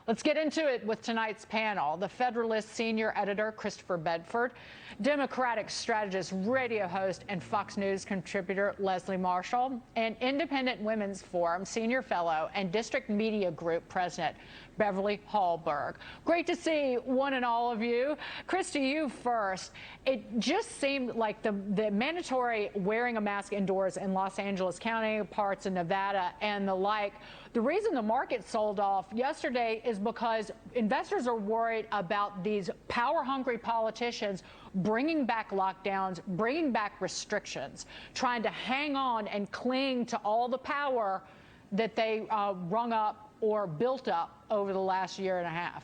Let's get into it with tonight's panel. The Federalist senior editor, Christopher Bedford, Democratic strategist, radio host, and Fox News contributor, Leslie Marshall, and Independent Women's Forum senior fellow and District Media Group president, Beverly Hallberg. Great to see one and all of you. Christy, you first. It just seemed like the mandatory wearing a mask indoors in Los Angeles County, parts of Nevada, and the like. The reason the market sold off yesterday is because investors are worried about these power-hungry politicians bringing back lockdowns, bringing back restrictions, trying to hang on and cling to all the power that they rung up or built up over the last year and a half.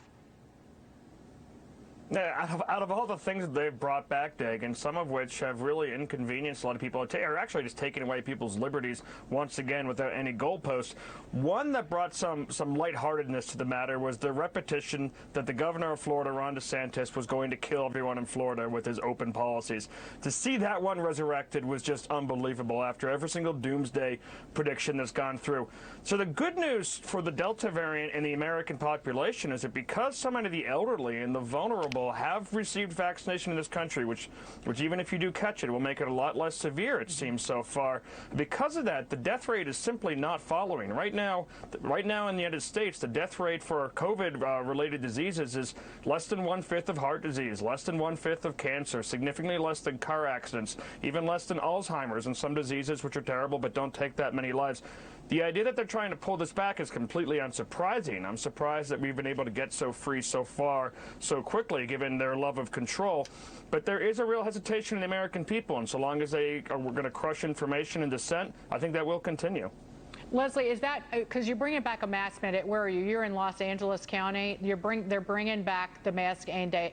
Yeah, out of all the things that they've brought back, Dagan, some of which have really inconvenienced a lot of people, are actually just taking away people's liberties once again without any goalposts. One that brought some lightheartedness to the matter was the repetition that the governor of Florida, Ron DeSantis, was going to kill everyone in Florida with his open policies. To see that one resurrected was just unbelievable after every single doomsday prediction that's gone through. So the good news for the Delta variant in the American population is that because so many of the elderly and the vulnerable have received vaccination in this country, which even if you do catch it, will make it a lot less severe, it seems so far. Because of that, the death rate is simply not following. Right now in the United States, the death rate for COVID-related diseases is less than 1/5 of heart disease, less than 1/5 of cancer, significantly less than car accidents, even less than Alzheimer's and some diseases which are terrible but don't take that many lives. The idea that they're trying to pull this back is completely unsurprising. I'm surprised that we've been able to get so free so far so quickly, given their love of control. But there is a real hesitation in the American people, and so long as they are going to crush information and dissent, I think that will continue. Leslie, is that because you're bringing back a mask mandate? Where are you? You're in Los Angeles County. They're bringing back the mask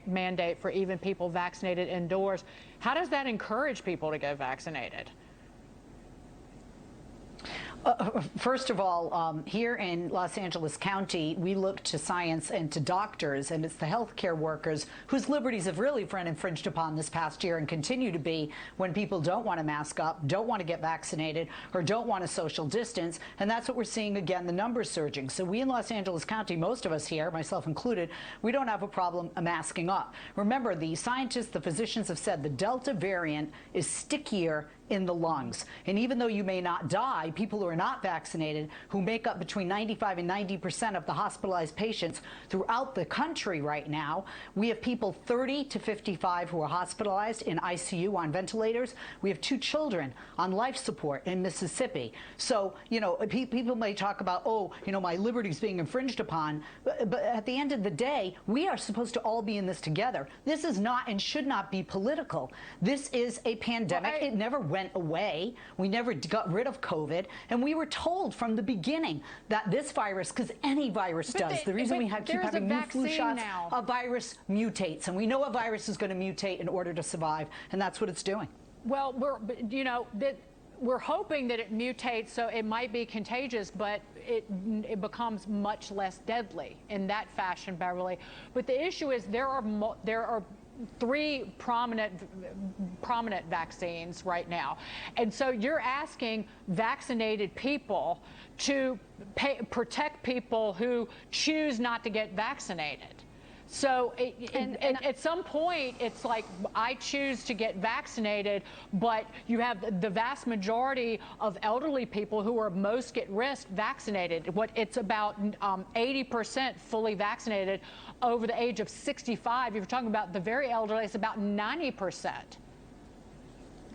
mandate for even people vaccinated indoors. How does that encourage people to get vaccinated? First of all, here in Los Angeles County, we look to science and to doctors, and it's the healthcare workers whose liberties have really been infringed upon this past year and continue to be when people don't want to mask up, don't want to get vaccinated, or don't want to social distance. And that's what we're seeing again, the numbers surging. So we in Los Angeles County, most of us here, myself included, we don't have a problem masking up. Remember, the scientists, the physicians have said the Delta variant is stickier in the lungs. And even though you may not die, people who are not vaccinated, who make up between 95 and 90% of the hospitalized patients throughout the country right now, we have people 30 to 55 who are hospitalized in ICU on ventilators. We have 2 children on life support in Mississippi. So, you know, people may talk about, oh, you know, my liberty's being infringed upon. But at the end of the day, we are supposed to all be in this together. This is not and should not be political. This is a pandemic. It never went away. We never got rid of COVID, and we were told from the beginning that this virus, because any virus does, the reason we keep having new flu shots, a virus mutates, and we know a virus is going to mutate in order to survive, and that's what it's doing. Well, we're hoping that it mutates so it might be contagious, but it becomes much less deadly in that fashion, Beverly. But the issue is there are 3 prominent vaccines right now. And so you're asking vaccinated people to protect people who choose not to get vaccinated. So at some point, it's like, I choose to get vaccinated, but you have the vast majority of elderly people who are most at risk vaccinated. It's about 80% fully vaccinated over the age of 65. If you're talking about the very elderly, it's about 90%.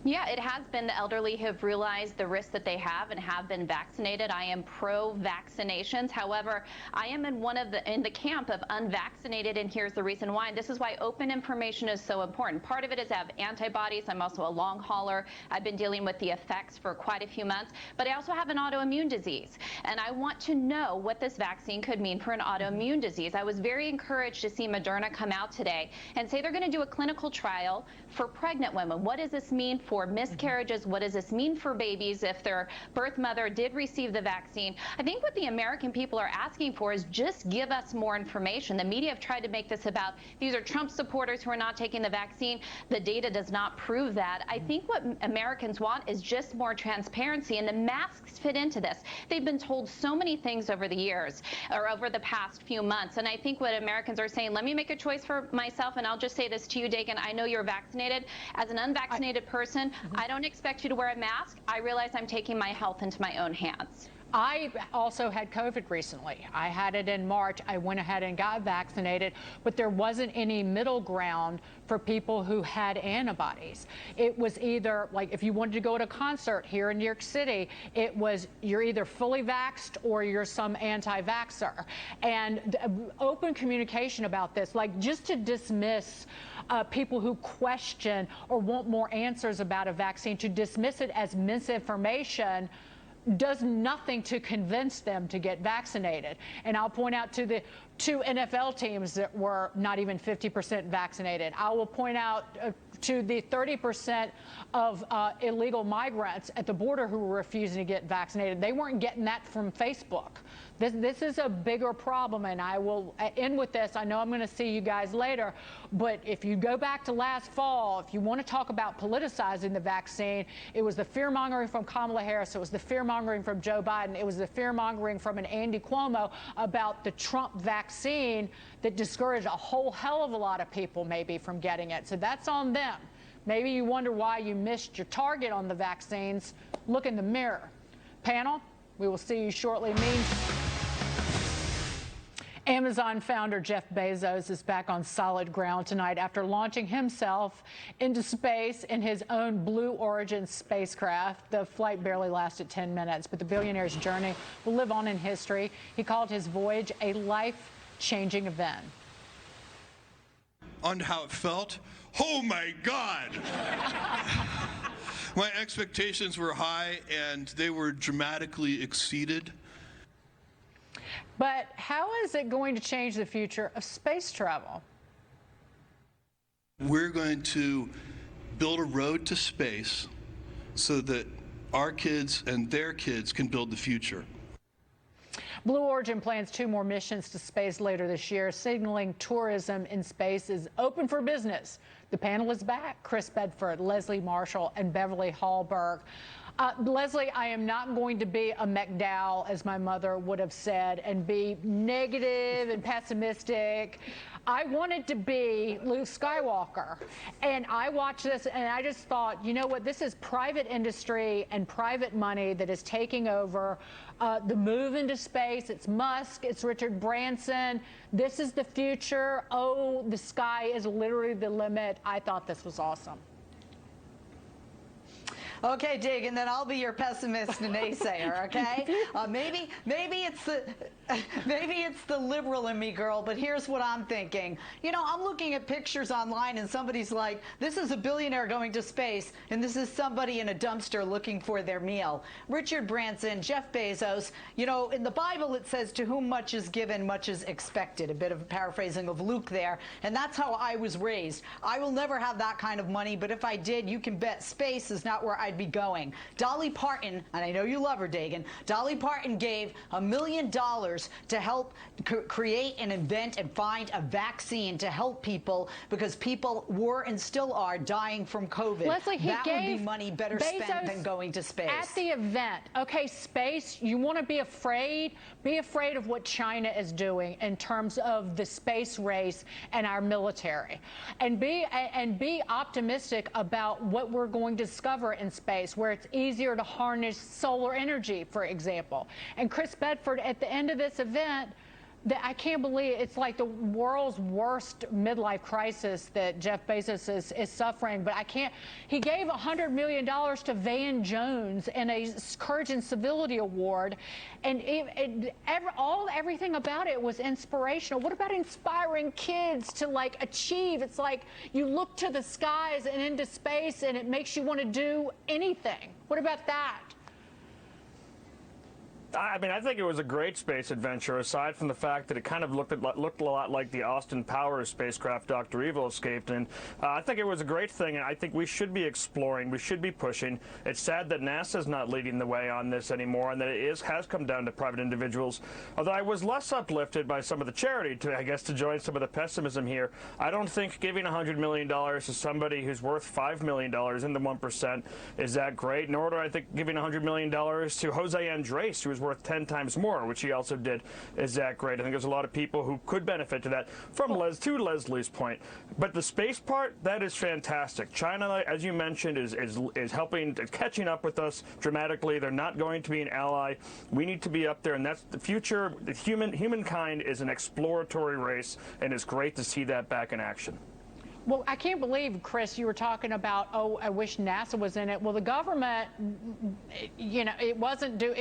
Yeah, it has been the elderly who have realized the risk that they have and have been vaccinated. I am pro-vaccinations. However, I am in the camp of unvaccinated, and here's the reason why. This is why open information is so important. Part of it is I have antibodies. I'm also a long hauler. I've been dealing with the effects for quite a few months, but I also have an autoimmune disease, and I want to know what this vaccine could mean for an autoimmune disease. I was very encouraged to see Moderna come out today and say they're going to do a clinical trial for pregnant women. What does this mean for miscarriages? What does this mean for babies if their birth mother did receive the vaccine? I think what the American people are asking for is just give us more information. The media have tried to make this about these are Trump supporters who are not taking the vaccine. The data does not prove that. I think what Americans want is just more transparency, and the masks fit into this. They've been told so many things over the years or over the past few months, and I think what Americans are saying, let me make a choice for myself, and I'll just say this to you, Dagan, I know you're vaccinated. As an unvaccinated person, I don't expect you to wear a mask. I realize I'm taking my health into my own hands. I also had COVID recently. I had it in March. I went ahead and got vaccinated, but there wasn't any middle ground for people who had antibodies. It was either, like, if you wanted to go to a concert here in New York City, it was you're either fully vaxxed or you're some anti-vaxxer. And open communication about this, like just to dismiss people who question or want more answers about a vaccine, to dismiss it as misinformation, does nothing to convince them to get vaccinated. And I'll point out to the 2 NFL teams that were not even 50% vaccinated. I will point out to the 30% of illegal migrants at the border who were refusing to get vaccinated. They weren't getting that from Facebook. This is a bigger problem, and I will end with this. I know I'm going to see you guys later, but if you go back to last fall, if you want to talk about politicizing the vaccine, it was the fear-mongering from Kamala Harris, it was the fear-mongering from Joe Biden, it was the fear-mongering from an Andy Cuomo about the Trump vaccine that discouraged a whole hell of a lot of people maybe from getting it. So that's on them. Maybe you wonder why you missed your target on the vaccines. Look in the mirror. Panel, we will see you shortly. Amazon founder Jeff Bezos is back on solid ground tonight after launching himself into space in his own Blue Origin spacecraft. The flight barely lasted 10 minutes, but the billionaire's journey will live on in history. He called his voyage a life-changing event. On how it felt? Oh my God! My expectations were high and they were dramatically exceeded. But how is it going to change the future of space travel? We're going to build a road to space so that our kids and their kids can build the future. Blue Origin plans 2 more missions to space later this year, signaling tourism in space is open for business. The panel is back. Chris Bedford, Leslie Marshall, and Beverly Hallberg. Leslie, I am not going to be a McDowell, as my mother would have said, and be negative and pessimistic. I wanted to be Luke Skywalker. And I watched this and I just thought, you know what, this is private industry and private money that is taking over the move into space. It's Musk, it's Richard Branson. This is the future. Oh, the sky is literally the limit. I thought this was awesome. Okay, Dig, and then I'll be your pessimist and naysayer. Okay, maybe it's the liberal in me, girl. But here's what I'm thinking. You know, I'm looking at pictures online, and somebody's like, "This is a billionaire going to space, and this is somebody in a dumpster looking for their meal." Richard Branson, Jeff Bezos. You know, in the Bible it says, "To whom much is given, much is expected." A bit of a paraphrasing of Luke there, and that's how I was raised. I will never have that kind of money, but if I did, you can bet space is not where I'd be going. Dolly Parton, and I know you love her, Dagan, Dolly Parton gave $1 million to help create and invent and find a vaccine to help people because people were and still are dying from COVID. Leslie, that would be money better Bezos spent than going to space. At the event, okay, space, you want to be afraid of what China is doing in terms of the space race and our military. And be optimistic about what we're going to discover in space, where it's easier to harness solar energy, for example. And Chris Bedford, at the end of this event, I can't believe it's like the world's worst midlife crisis that Jeff Bezos is suffering. But I can't. He gave $100 million to Van Jones in a Courage and Civility Award, and everything about it was inspirational. What about inspiring kids to like achieve? It's like you look to the skies and into space, and it makes you want to do anything. What about that? I mean, I think it was a great space adventure, aside from the fact that it kind of looked a lot like the Austin Powers spacecraft Dr. Evil escaped in. I think it was a great thing, and I think we should be exploring, we should be pushing. It's sad that NASA's not leading the way on this anymore, and that it has come down to private individuals. Although I was less uplifted by some of the charity, to join some of the pessimism here. I don't think giving $100 million to somebody who's worth $5 million in the 1% is that great, nor do I think giving $100 million to Jose Andres, who is worth 10 times more, which he also did, is that great. I think there's a lot of people who could benefit to that. To Leslie's point, but the space part, that is fantastic. China, as you mentioned, is helping, catching up with us dramatically. They're not going to be an ally. We need to be up there, and that's the future. Humankind is an exploratory race, and it's great to see that back in action. Well, I can't believe, Chris, you were talking about, oh, I wish NASA was in it. Well, the government, you know, it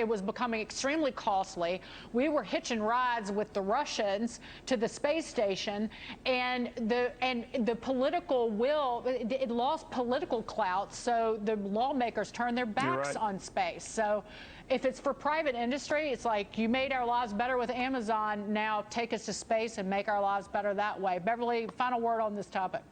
was becoming extremely costly. We were hitching rides with the Russians to the space station, and the political will, it lost political clout, so the lawmakers turned their backs on space. So if it's for private industry, it's like, you made our lives better with Amazon, now take us to space and make our lives better that way. Beverly, final word on this topic.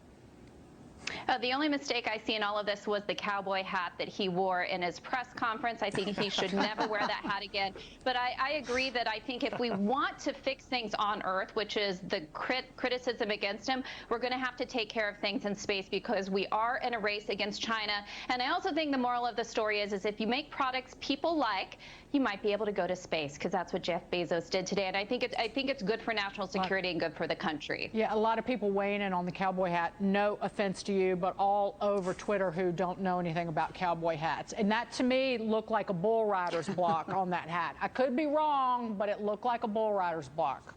The only mistake I see in all of this was the cowboy hat that he wore in his press conference. I think he should never wear that hat again. But I agree that I think if we want to fix things on Earth, which is the criticism against him, we're going to have to take care of things in space, because we are in a race against China. And I also think the moral of the story is if you make products people like, you might be able to go to space, because that's what Jeff Bezos did today. And I think it's good for national security and good for the country. Yeah, a lot of people weighing in on the cowboy hat. No offense to you, but all over Twitter who don't know anything about cowboy hats. And that, to me, looked like a bull rider's block on that hat. I could be wrong, but it looked like a bull rider's block.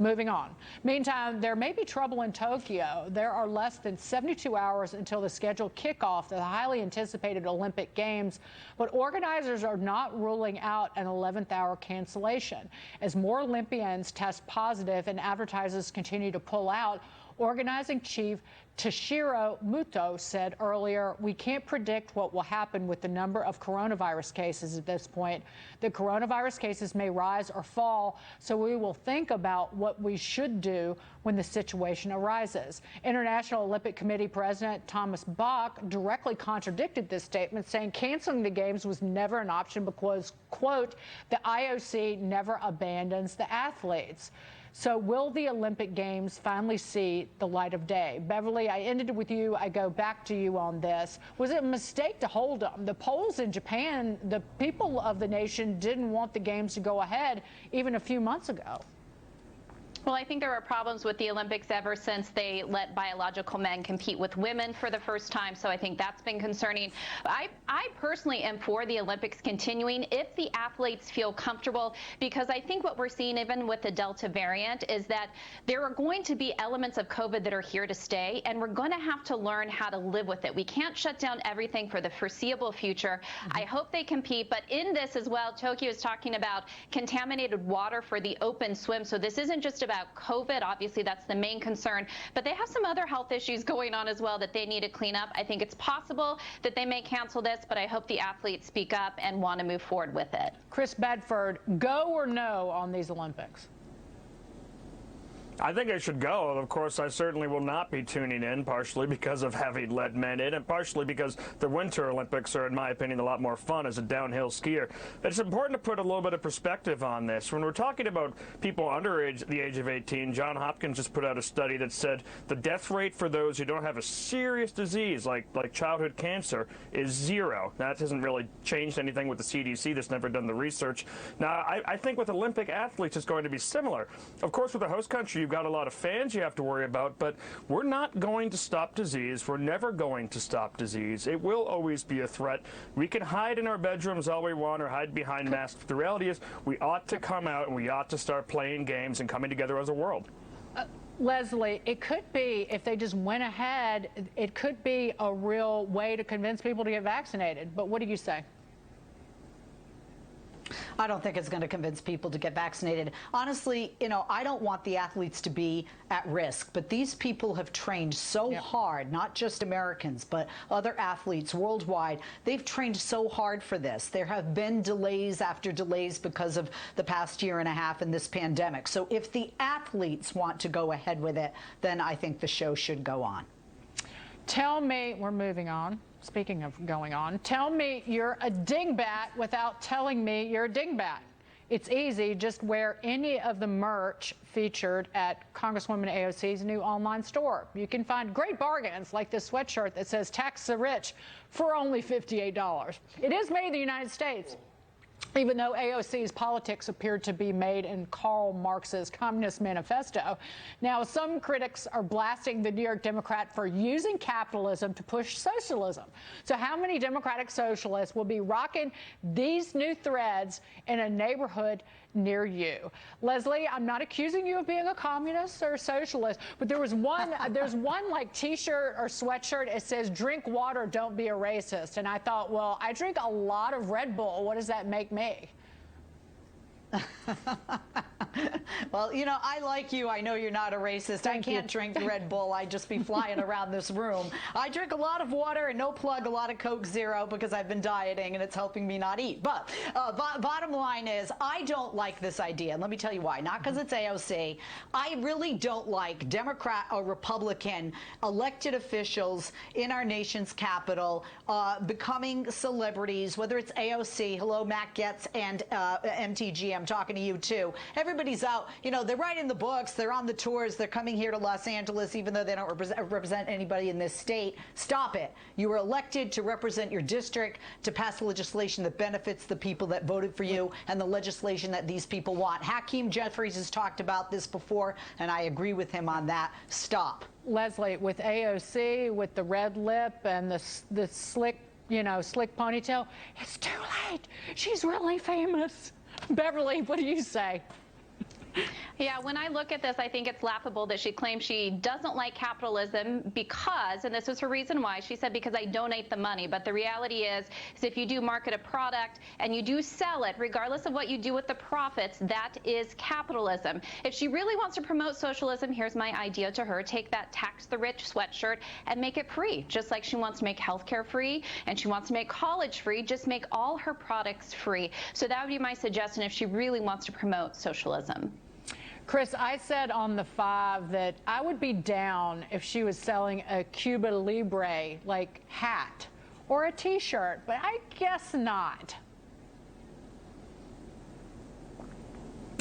Moving on. Meantime, there may be trouble in Tokyo. There are less than 72 hours until the scheduled kickoff of the highly anticipated Olympic Games, but organizers are not ruling out an 11th hour cancellation. As more Olympians test positive and advertisers continue to pull out, organizing chief Toshiro Muto said earlier, "We can't predict what will happen with the number of coronavirus cases at this point. The coronavirus cases may rise or fall, so we will think about what we should do when the situation arises." International Olympic Committee President Thomas Bach directly contradicted this statement, saying canceling the games was never an option because, quote, the IOC never abandons the athletes. So will the Olympic Games finally see the light of day? Beverly, I ended with you. I go back to you on this. Was it a mistake to hold them? The polls in Japan, the people of the nation didn't want the games to go ahead even a few months ago. Well, I think there were problems with the Olympics ever since they let biological men compete with women for the first time, so I think that's been concerning. I personally am for the Olympics continuing if the athletes feel comfortable, because I think what we're seeing even with the Delta variant is that there are going to be elements of COVID that are here to stay, and we're going to have to learn how to live with it. We can't shut down everything for the foreseeable future. I hope they compete, but in this as well, Tokyo is talking about contaminated water for the open swim, so this isn't just about COVID. Obviously, that's the main concern, but they have some other health issues going on as well that they need to clean up. I think it's possible that they may cancel this, but I hope the athletes speak up and want to move forward with it. Chris Bedford, go or no on these Olympics? I think I should go. Of course, I certainly will not be tuning in, partially because of having let men in, and partially because the Winter Olympics are, in my opinion, a lot more fun as a downhill skier. It's important to put a little bit of perspective on this. When we're talking about people under the age of 18, John Hopkins just put out a study that said the death rate for those who don't have a serious disease like childhood cancer is 0. That hasn't really changed anything with the CDC that's never done the research. Now, I think with Olympic athletes it's going to be similar. Of course, with the host country, you've got a lot of fans you have to worry about, but we're not going to stop disease. We're never going to stop disease. It will always be a threat. We can hide in our bedrooms all we want or hide behind masks. The reality is we ought to come out and we ought to start playing games and coming together as a world. Leslie, it could be, if they just went ahead, it could be a real way to convince people to get vaccinated. But what do you say? I don't think it's going to convince people to get vaccinated. Honestly, I don't want the athletes to be at risk, but these people have trained so hard, not just Americans, but other athletes worldwide. They've trained so hard for this. There have been delays after delays because of the past year and a half in this pandemic. So if the athletes want to go ahead with it, then I think the show should go on. Tell me, we're moving on. Speaking of going on, tell me you're a dingbat without telling me you're a dingbat. It's easy. Just wear any of the merch featured at Congresswoman AOC's new online store. You can find great bargains like this sweatshirt that says tax the rich for only $58. It is made in the United States, even though AOC's politics appeared to be made in Karl Marx's Communist Manifesto. Now, some critics are blasting the New York Democrat for using capitalism to push socialism. So how many Democratic socialists will be rocking these new threads in a neighborhood near you? Leslie, I'm not accusing you of being a communist or a socialist, but there's one like t-shirt or sweatshirt. It says, "Drink water, don't be a racist." And I thought, well, I drink a lot of Red Bull. What does that make me? Well, I like you. I know you're not a racist. I can't drink Red Bull. I'd just be flying around this room. I drink a lot of water and no plug, a lot of Coke Zero because I've been dieting and it's helping me not eat. But bottom line is I don't like this idea. And let me tell you why. Not because it's AOC. I really don't like Democrat or Republican elected officials in our nation's capital becoming celebrities, whether it's AOC, hello, Matt Getz, and MTG. I'm talking to you, too. Everybody's out. They're writing the books. They're on the tours. They're coming here to Los Angeles, even though they don't represent anybody in this state. Stop it. You were elected to represent your district, to pass legislation that benefits the people that voted for you and the legislation that these people want. Hakeem Jeffries has talked about this before, and I agree with him on that. Stop. Leslie, with AOC, with the red lip and the slick, slick ponytail, it's too late. She's really famous. Beverly, what do you say? Yeah, when I look at this, I think it's laughable that she claims she doesn't like capitalism because, and this is her reason why, she said, because I donate the money. But the reality is if you do market a product and you do sell it, regardless of what you do with the profits, that is capitalism. If she really wants to promote socialism, here's my idea to her. Take that tax the rich sweatshirt and make it free, just like she wants to make healthcare free and she wants to make college free. Just make all her products free. So that would be my suggestion if she really wants to promote socialism. Chris, I said on the 5 that I would be down if she was selling a Cuba Libre hat or a t-shirt, but I guess not.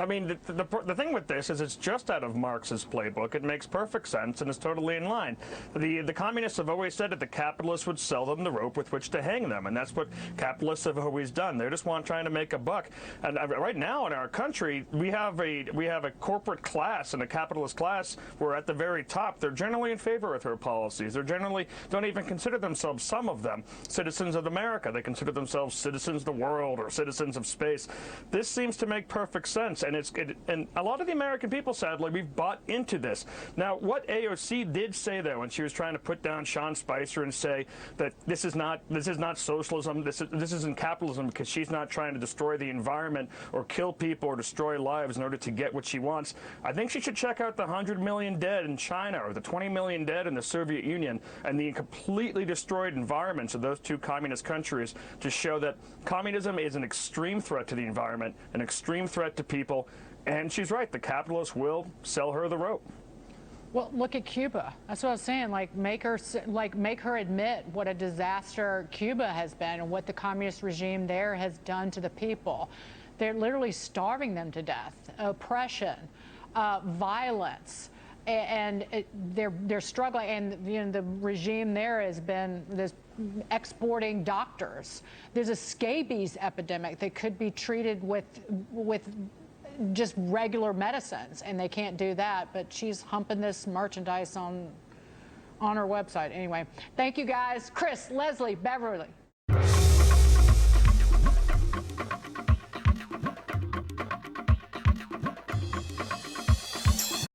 I mean, the thing with this is it's just out of Marx's playbook. It makes perfect sense and is totally in line. The communists have always said that the capitalists would sell them the rope with which to hang them, and that's what capitalists have always done. They're just trying to make a buck. And right now in our country, we have a corporate class and a capitalist class who are at the very top. They're generally in favor of her policies. They're generally don't even consider themselves, some of them, citizens of America. They consider themselves citizens of the world or citizens of space. This seems to make perfect sense. And a lot of the American people, sadly, we've bought into this. Now, what AOC did say, though, when she was trying to put down Sean Spicer and say that this is not socialism, this isn't capitalism, because she's not trying to destroy the environment or kill people or destroy lives in order to get what she wants. I think she should check out the 100 million dead in China or the 20 million dead in the Soviet Union and the completely destroyed environments of those two communist countries to show that communism is an extreme threat to the environment, an extreme threat to people. And she's right. The capitalists will sell her the rope. Well, look at Cuba. That's what I was saying. Make her admit what a disaster Cuba has been and what the communist regime there has done to the people. They're literally starving them to death. Oppression, violence, and they're struggling. And the regime there has been exporting doctors. There's a scabies epidemic that could be treated with just regular medicines, and they can't do that, but she's humping this merchandise on her website. Anyway, thank you guys. Chris, Leslie, Beverly.